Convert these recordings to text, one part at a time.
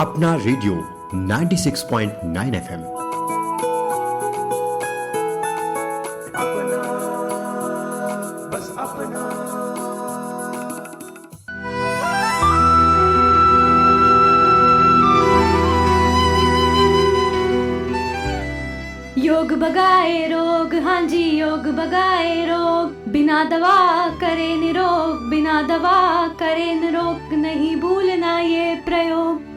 अपना radio 96.9 FM. अपना, बस अपना। योग भगाए रोग, हाँ जी योग भगाए रोग, बिना दवा करे निरोग, बिना दवा करे निरोग, नहीं भूलना ये प्रयोग।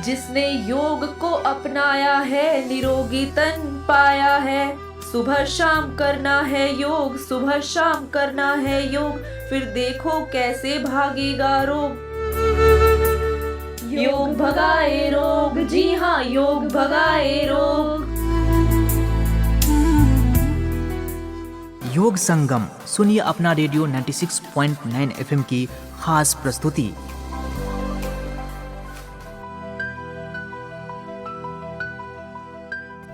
जिसने योग को अपनाया है निरोगी तन पाया है। सुबह शाम करना है योग, सुबह शाम करना है योग, फिर देखो कैसे भागेगा रोग। योग भगाए रोग, जी हाँ योग भगाए रोग। योग संगम सुनिए अपना रेडियो 96.9 एफएम की खास प्रस्तुति।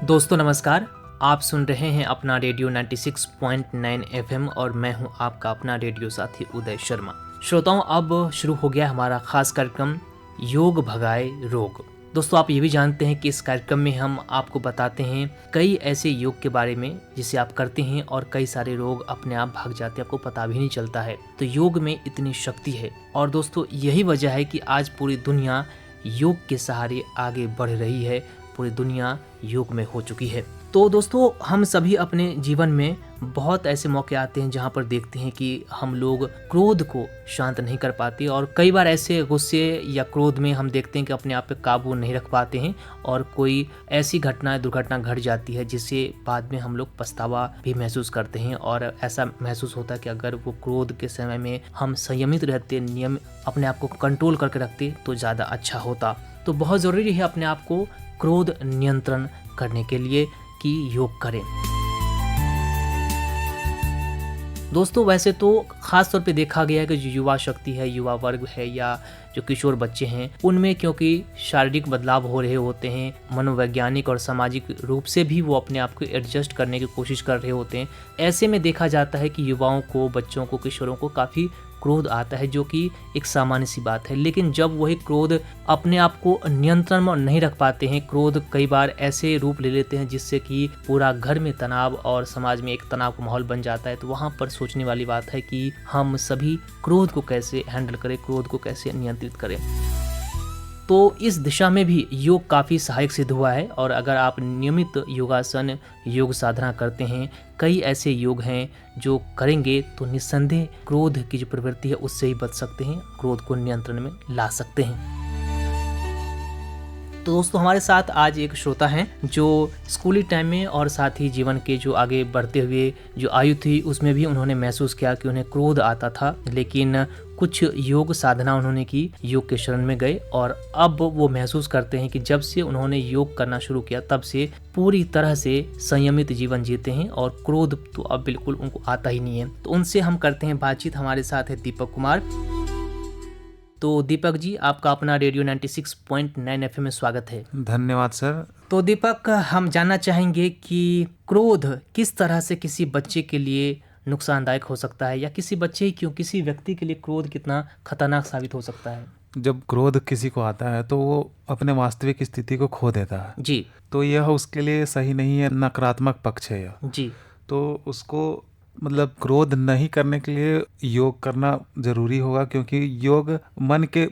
दोस्तों नमस्कार, आप सुन रहे हैं अपना रेडियो 96.9 एफएम और मैं हूं आपका अपना रेडियो साथी उदय शर्मा। श्रोताओं, अब शुरू हो गया हमारा खास कार्यक्रम योग भगाए रोग। दोस्तों, आप ये भी जानते हैं कि इस कार्यक्रम में हम आपको बताते हैं कई ऐसे योग के बारे में जिसे आप करते हैं और कई सारे रोग अपने आप भाग जाते हैं, आपको पता भी नहीं चलता है। तो योग में इतनी शक्ति है और दोस्तों यही वजह है कि आज पूरी दुनिया योग के सहारे आगे बढ़ रही है, पूरी दुनिया योग में हो चुकी है। तो दोस्तों, हम सभी अपने जीवन में बहुत ऐसे मौके आते हैं जहाँ पर देखते हैं कि हम लोग क्रोध को शांत नहीं कर पाते और कई बार ऐसे गुस्से या क्रोध में हम देखते हैं कि अपने आप पे काबू नहीं रख पाते हैं और कोई ऐसी दुर्घटना घट जाती है जिससे बाद में हम लोग पछतावा भी महसूस करते हैं और ऐसा महसूस होता है कि अगर वो क्रोध के समय में हम संयमित रहते, नियम अपने आप को कंट्रोल करके रखते तो ज़्यादा अच्छा होता। तो बहुत ज़रूरी है अपने आप को क्रोध नियंत्रण करने के लिए कि योग करें। दोस्तों, वैसे तो खास तौर पे देखा गया है कि जो युवा शक्ति है, युवा वर्ग है या जो किशोर बच्चे हैं, उनमें क्योंकि शारीरिक बदलाव हो रहे होते हैं, मनोवैज्ञानिक और सामाजिक रूप से भी वो अपने आप को एडजस्ट करने की कोशिश कर रहे होते हैं। ऐसे में देखा जाता है कि युवाओं को, बच्चों को, किशोरों को काफ़ी क्रोध आता है, जो कि एक सामान्य सी बात है। लेकिन जब वही क्रोध अपने आप को नियंत्रण में नहीं रख पाते हैं, क्रोध कई बार ऐसे रूप ले लेते हैं जिससे कि पूरा घर में तनाव और समाज में एक तनाव का माहौल बन जाता है। तो वहाँ पर सोचने वाली बात है कि हम सभी क्रोध को कैसे हैंडल करें, क्रोध को कैसे नियंत्रित करें। तो इस दिशा में भी योग काफ़ी सहायक सिद्ध हुआ है और अगर आप नियमित योगासन, योग साधना करते हैं, कई ऐसे योग हैं जो करेंगे तो निस्संदेह क्रोध की जो प्रवृत्ति है उससे ही बच सकते हैं, क्रोध को नियंत्रण में ला सकते हैं। तो दोस्तों, हमारे साथ आज एक श्रोता हैं जो स्कूली टाइम में और साथ ही जीवन के जो आगे बढ़ते हुए जो आयु थी उसमें भी उन्होंने महसूस किया कि उन्हें क्रोध आता था, लेकिन कुछ योग साधना उन्होंने की, योग के शरण में गए और अब वो महसूस करते हैं कि जब से उन्होंने योग करना शुरू किया तब से पूरी तरह से संयमित जीवन जीते हैं और क्रोध तो अब बिल्कुल उनको आता ही नहीं है। तो उनसे हम करते हैं बातचीत। हमारे साथ है दीपक कुमार। तो दीपक जी, आपका अपना रेडियो 96.9 एफएम में स्वागत है। धन्यवाद सर। तो दीपक, हम जानना चाहेंगे कि क्रोध किस तरह से किसी बच्चे के लिए नुकसानदायक हो सकता है या किसी बच्चे ही क्यों, किसी व्यक्ति के लिए क्रोध कितना खतरनाक साबित हो सकता है। जब क्रोध किसी को आता है तो वो अपने वास्तविक स्थिति को खो देता है जी। तो यह उसके लिए सही नहीं है, नकारात्मक पक्ष है यह जी। तो उसको मतलब क्रोध नहीं करने के लिए योग करना जरूरी होगा, क्योंकि योग मन के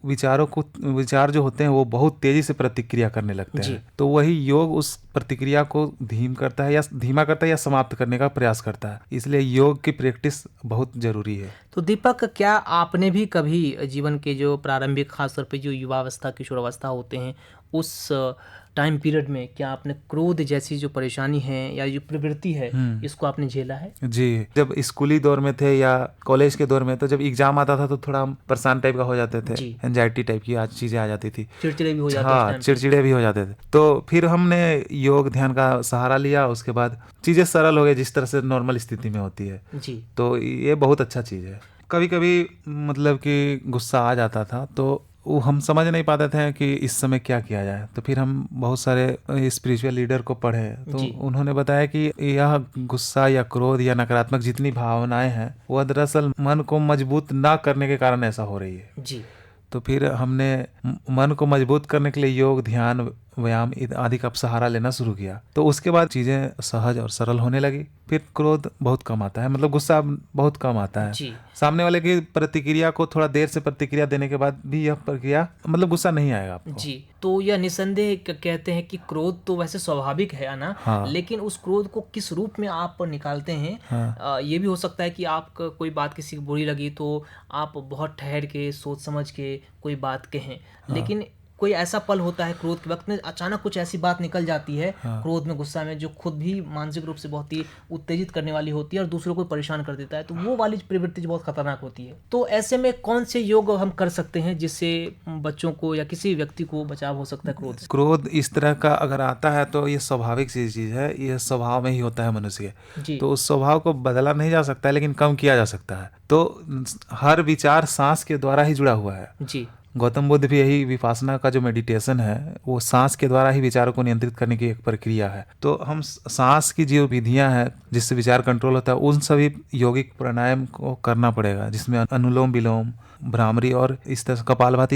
विचार जो होते हैं वो बहुत तेजी से प्रतिक्रिया करने लगते हैं। तो वही योग उस प्रतिक्रिया को धीमा करता है या समाप्त करने का प्रयास करता है। इसलिए योग की प्रैक्टिस बहुत जरूरी है। तो दीपक, क्या आपने भी कभी जीवन के जो प्रारंभिक, खासतौर पे जो युवावस्था, किशोरावस्था होते हैं, उस टाइम पीरियड में क्या आपने क्रोध जैसी जो परेशानी है या जो प्रवृत्ति है इसको आपने झेला है? जी, जब स्कूली दौर में थे या कॉलेज के दौर में, तो जब एग्जाम आता था तो थोड़ा हम परेशान टाइप का हो जाते थे, एंजाइटी टाइप की आज चीजें आ जाती थी, चिड़चिड़े भी हो जाते थे। हाँ, चिड़चिड़े भी हो जाते थे। तो फिर हमने योग ध्यान का सहारा लिया, उसके बाद चीजें सरल हो गई जिस तरह से नॉर्मल स्थिति में होती है जी। तो ये बहुत अच्छा चीज है। कभी कभी मतलब कि गुस्सा आ जाता था तो वो हम समझ नहीं पाते थे कि इस समय क्या किया जाए। तो फिर हम बहुत सारे स्पिरिचुअल लीडर को पढ़े, तो जी। उन्होंने बताया कि यह गुस्सा या क्रोध या नकारात्मक जितनी भावनाएं हैं वह दरअसल मन को मजबूत ना करने के कारण ऐसा हो रही है। जी। तो फिर हमने मन को मजबूत करने के लिए योग, ध्यान, व्यायाम आदि का सहारा लेना शुरू किया। तो उसके बाद चीज़ें सहज और सरल होने लगी। फिर क्रोध बहुत कम आता है, मतलब गुस्सा बहुत कम आता है। जी। सामने वाले की प्रतिक्रिया को थोड़ा देर से प्रतिक्रिया देने के बाद भी यह प्रक्रिया मतलब गुस्सा नहीं आएगा आपको। जी। तो यह निसंदेह कहते हैं कि क्रोध तो वैसे स्वाभाविक है ना, हाँ। लेकिन उस क्रोध को किस रूप में आप निकालते हैं, हाँ। ये भी हो सकता है कि आपको कोई बात किसी को बुरी लगी तो आप बहुत ठहर के सोच समझ के कोई बात कहें, लेकिन कोई ऐसा पल होता है क्रोध के वक्त में, अचानक कुछ ऐसी बात निकल जाती है क्रोध में, गुस्सा में, जो खुद भी मानसिक रूप से बहुत ही उत्तेजित करने वाली होती है और दूसरों को परेशान कर देता है। तो वो वाली प्रवृत्ति जो बहुत खतरनाक होती है। तो ऐसे में कौन से योग हम कर सकते हैं जिससे बच्चों को या किसी व्यक्ति को बचाव हो सकता है क्रोध से? क्रोध इस तरह का अगर आता है तो ये स्वाभाविक सी चीज़ है, ये स्वभाव में ही होता है मनुष्य के। जी। तो उस स्वभाव को बदला नहीं जा सकता है, लेकिन कम किया जा सकता है। तो हर विचार सांस के द्वारा ही जुड़ा हुआ है। जी। गौतम बुद्ध भी यही विपासना का जो मेडिटेशन है वो सांस के द्वारा ही विचारों को नियंत्रित करने की एक प्रक्रिया है। तो हम सांस की जो विधियां हैं जिससे विचार कंट्रोल होता है, उन सभी यौगिक प्राणायाम को करना पड़ेगा, जिसमें अनुलोम विलोम, भ्रामरी और इस तरह कपालभाति,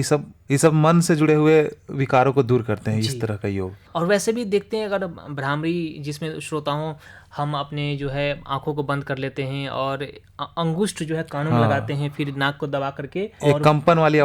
ये सब मन से जुड़े हुए विकारों को दूर करते हैं, इस तरह का योग। और वैसे भी देखते हैं अगर भ्रामरी, जिसमें श्रोताओं हम अपने जो है आंखों को बंद कर लेते हैं और अंगुष्ठ जो है कानों में लगाते हैं, फिर नाक को दबा करके और एक कंपन वाली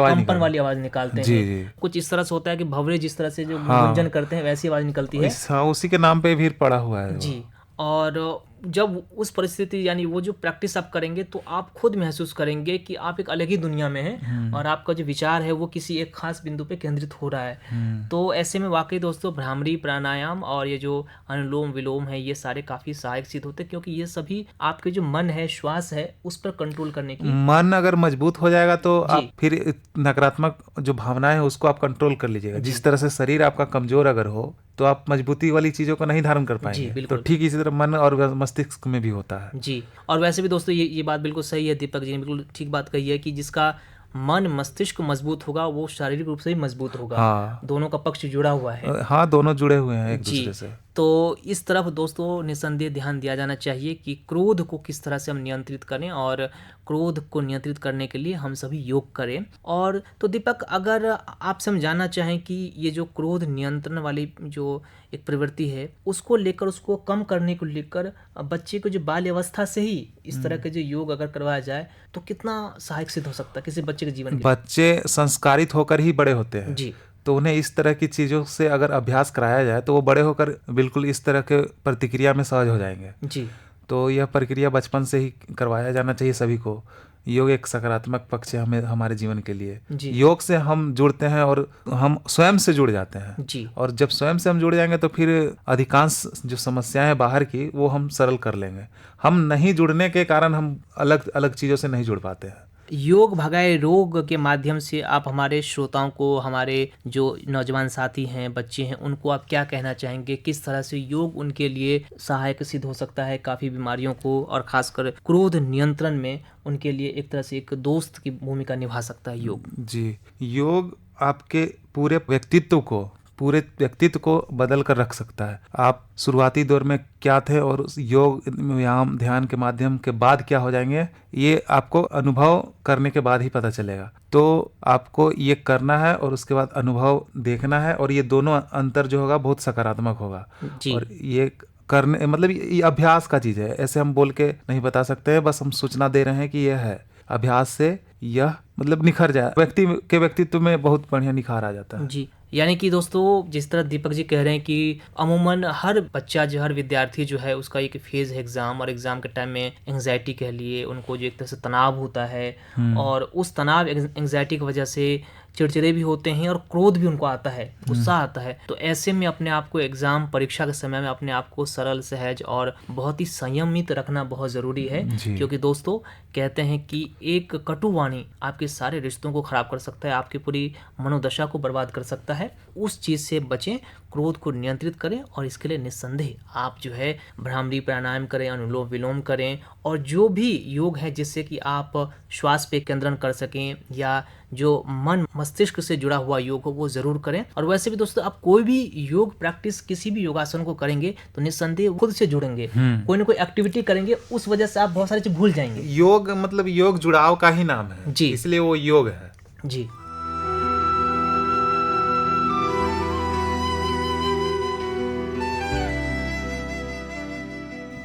आवाज निकालते जी, हैं। जी। कुछ इस तरह से होता है कि भंवरे जिस तरह से जो गुंजन करते हैं वैसी आवाज निकलती है। हाँ, उसी के नाम पे भी पड़ा हुआ है। जी। और जब उस परिस्थिति यानी वो जो प्रैक्टिस आप करेंगे तो आप खुद महसूस करेंगे कि आप एक अलग ही दुनिया में हैं और आपका जो विचार है वो किसी एक खास बिंदु पे केंद्रित हो रहा है। तो ऐसे में वाकई दोस्तों भ्रामरी, प्राणायाम और ये जो अनुलोम विलोम है, ये सारे काफ़ी सहायक सिद्ध होते हैं, क्योंकि ये सभी आपके जो मन है, श्वास है, उस पर कंट्रोल करने की। मन अगर मजबूत हो जाएगा तो आप फिर नकारात्मक जो भावनाएं है उसको आप कंट्रोल कर लीजिएगा। जिस तरह से शरीर आपका कमजोर अगर हो तो आप मजबूती वाली चीजों को नहीं धारण कर पाएंगे। तो ठीक इसी तरह मन और मस्तिष्क में भी होता है। जी। और वैसे भी दोस्तों ये बात बिल्कुल सही है, दीपक जी ने बिल्कुल ठीक बात कही है कि जिसका मन मस्तिष्क मजबूत होगा वो शारीरिक रूप से भी मजबूत होगा। हाँ। दोनों का पक्ष जुड़ा हुआ है। हाँ, दोनों जुड़े हुए हैं एक दूसरे से। तो इस तरफ दोस्तों निसंदेह ध्यान दिया जाना चाहिए कि क्रोध को किस तरह से हम नियंत्रित करें, और क्रोध को नियंत्रित करने के लिए हम सभी योग करें। और तो दीपक, अगर आपसे हम जानना चाहें कि ये जो क्रोध नियंत्रण वाली जो एक प्रवृत्ति है उसको लेकर, उसको कम करने को लेकर बच्चे को जो बाल्यावस्था से ही इस तरह के जो योग अगर करवाया जाए तो कितना सहायक सिद्ध हो सकता है किसी बच्चे के जीवन में? बच्चे संस्कारित होकर ही बड़े होते हैं। जी। तो उन्हें इस तरह की चीज़ों से अगर अभ्यास कराया जाए तो वो बड़े होकर बिल्कुल इस तरह के प्रतिक्रिया में सहज हो जाएंगे। जी। तो यह प्रक्रिया बचपन से ही करवाया जाना चाहिए सभी को। योग एक सकारात्मक पक्ष है हमें हमारे जीवन के लिए। योग से हम जुड़ते हैं और हम स्वयं से जुड़ जाते हैं। जी। और जब स्वयं से हम जुड़ जाएंगे तो फिर अधिकांश जो समस्याएं हैं बाहर की वो हम सरल कर लेंगे। हम नहीं जुड़ने के कारण हम अलग अलग चीज़ों से नहीं जुड़ पाते हैं। योग भगाए रोग के माध्यम से आप हमारे श्रोताओं को, हमारे जो नौजवान साथी हैं, बच्चे हैं, उनको आप क्या कहना चाहेंगे? किस तरह से योग उनके लिए सहायक सिद्ध हो सकता है काफ़ी बीमारियों को, और खासकर क्रोध नियंत्रण में उनके लिए एक तरह से एक दोस्त की भूमिका निभा सकता है योग? जी, योग आपके पूरे व्यक्तित्व को बदल कर रख सकता है। आप शुरुआती दौर में क्या थे और उस योग, व्यायाम, ध्यान के माध्यम के बाद क्या हो जाएंगे, ये आपको अनुभव करने के बाद ही पता चलेगा। तो आपको ये करना है और उसके बाद अनुभव देखना है, और ये दोनों अंतर जो होगा बहुत सकारात्मक होगा। और ये करने मतलब ये अभ्यास का चीज़ है, ऐसे हम बोल के नहीं बता सकते हैं, बस हम सूचना दे रहे हैं कि यह है। अभ्यास से यह मतलब निखर जाए, व्यक्ति के व्यक्तित्व में बहुत बढ़िया निखार आ जाता है। जी। यानी कि दोस्तों जिस तरह दीपक जी कह रहे हैं कि अमूमन हर बच्चा जो, हर विद्यार्थी जो है उसका एक फेज है एग्जाम, और एग्जाम के टाइम में एंग्जाइटी कह लिए, उनको जो एक तरह से तनाव होता है, और उस तनाव एंग्जाइटी की वजह से चिड़चिड़े भी होते हैं और क्रोध भी उनको आता है, गुस्सा आता है। तो ऐसे में अपने आप को एग्जाम परीक्षा के समय में अपने आप को सरल, सहज और बहुत ही संयमित रखना बहुत ज़रूरी है। क्योंकि दोस्तों कहते हैं कि एक कटु वाणी आपके सारे रिश्तों को खराब कर सकता है, आपकी पूरी मनोदशा को बर्बाद कर सकता है। उस चीज़ से बचें, क्रोध को नियंत्रित करें। और इसके लिए निस्संदेह आप जो है भ्रामरी प्राणायाम करें, अनुलोम विलोम करें, और जो भी योग है जिससे कि आप श्वास पे केंद्रण कर सकें या जो मन मस्तिष्क से जुड़ा हुआ योग हो वो ज़रूर करें। और वैसे भी दोस्तों आप कोई भी योग प्रैक्टिस, किसी भी योगासन को करेंगे तो निस्संदेह खुद से जुड़ेंगे, कोई ना कोई एक्टिविटी करेंगे, उस वजह से आप बहुत सारी चीज़ भूल जाएंगे। योग मतलब योग जुड़ाव का ही नाम है जी। इसलिए वो योग है। जी।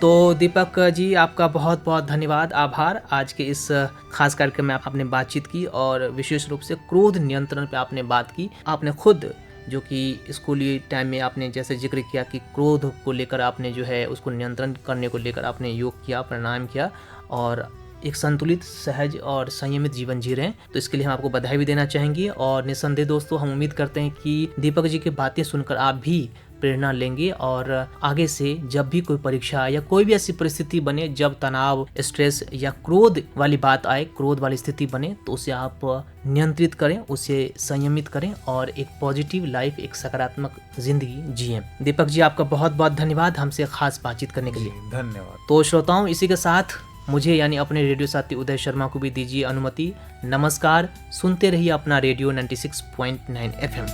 तो दीपक जी आपका बहुत बहुत धन्यवाद, आभार। आज के इस खास कार्यक्रम में आपने बातचीत की और विशेष रूप से क्रोध नियंत्रण पे आपने बात की। आपने खुद जो कि स्कूली टाइम में आपने जैसे जिक्र किया कि क्रोध को लेकर आपने जो है उसको नियंत्रण करने को लेकर आपने योग किया, प्राणायाम किया और एक संतुलित, सहज और संयमित जीवन जी रहे हैं, तो इसके लिए हम आपको बधाई भी देना चाहेंगे। और निस्संदेह दोस्तों हम उम्मीद करते हैं कि दीपक जी की बातें सुनकर आप भी प्रेरणा लेंगे और आगे से जब भी कोई परीक्षा या कोई भी ऐसी परिस्थिति बने जब तनाव, स्ट्रेस या क्रोध वाली बात आए, क्रोध वाली स्थिति बने, तो उसे आप नियंत्रित करें, उसे संयमित करें और एक पॉजिटिव लाइफ, एक सकारात्मक जिंदगी जिएं। दीपक जी आपका बहुत बहुत धन्यवाद हमसे खास बातचीत करने के लिए। धन्यवाद। तो श्रोताओं इसी के साथ मुझे यानी अपने रेडियो साथी उदय शर्मा को भी दीजिए अनुमति। नमस्कार, सुनते रहिए अपना रेडियो 96.9 FM।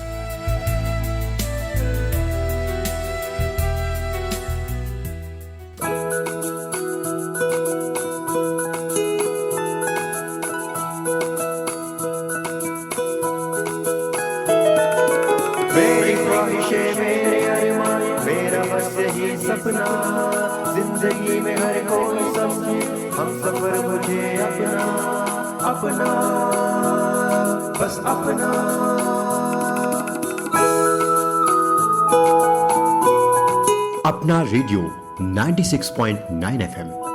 मेरी ख्वाहिशें, मेरे अरमान, मेरा बस यही सपना, जिंदगी में हर कोई समझे हम सफर मुझे अपना, अपना, बस अपना। अपना रेडियो 96.9 FM